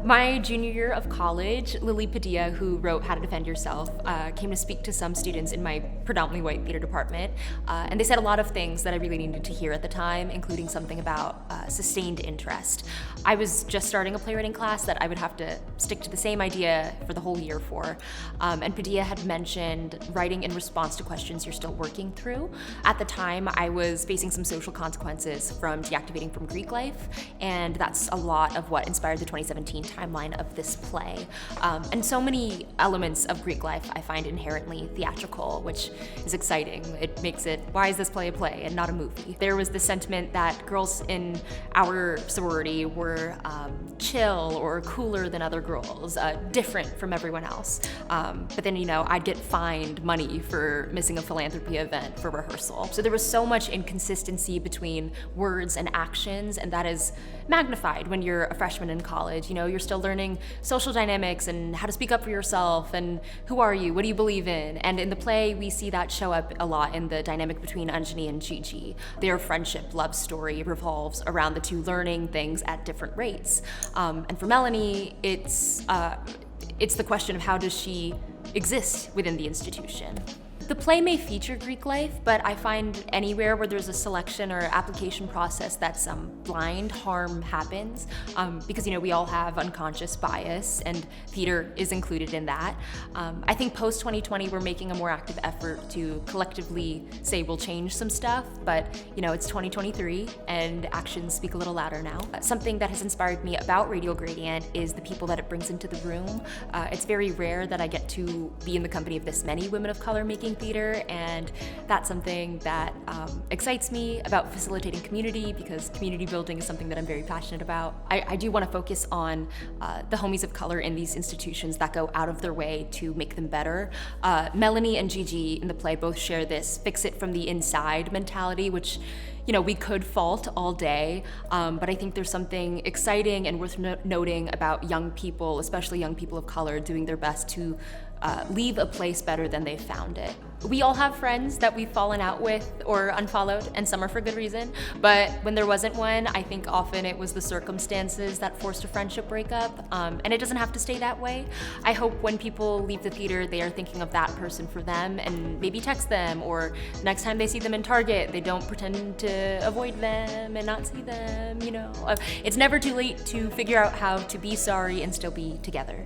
My junior year of college, Lily Padilla, who wrote How to Defend Yourself, came to speak to some students in my predominantly white theater department, and they said a lot of things that I really needed to hear at the time, including something about sustained interest. I was just starting a playwriting class that I would have to stick to the same idea for the whole year for, and Padilla had mentioned writing in response to questions you're still working through. At the time, I was facing some social consequences from deactivating from Greek life, and that's a lot of what inspired the 2017 timeline of this play. And so many elements of Greek life I find inherently theatrical, which is exciting. It makes it, why is this play a play and not a movie? There was this sentiment that girls in our sorority were chill or cooler than other girls, different from everyone else. But then, I'd get fined money for missing a philanthropy event for rehearsal. So there was so much inconsistency between words and actions, and that is magnified when you're a freshman in college. You're still learning social dynamics and how to speak up for yourself and who are you, what do you believe in? And in the play, we see that show up a lot in the dynamic between Anjani and Gigi. Their friendship love story revolves around the two learning things at different rates. And for Melanie, it's the question of how does she exist within the institution. The play may feature Greek life, but I find anywhere where there's a selection or application process that's blind, harm happens, because we all have unconscious bias, and theater is included in that. I think post-2020 we're making a more active effort to collectively say we'll change some stuff, but it's 2023 and actions speak a little louder now. Something that has inspired me about Radial Gradient is the people that it brings into the room. It's very rare that I get to be in the company of this many women of color making theater, and that's something that excites me about facilitating community, because community building is something that I'm very passionate about. I do want to focus on the homies of color in these institutions that go out of their way to make them better. Melanie and Gigi in the play both share this fix it from the inside mentality, which we could fault all day, but I think there's something exciting and worth noting about young people, especially young people of color, doing their best to leave a place better than they found it. We all have friends that we've fallen out with or unfollowed, and some are for good reason, but when there wasn't one, I think often it was the circumstances that forced a friendship breakup, and it doesn't have to stay that way. I hope when people leave the theater, they are thinking of that person for them, and maybe text them, or next time they see them in Target, they don't pretend to avoid them and not see them, It's never too late to figure out how to be sorry and still be together.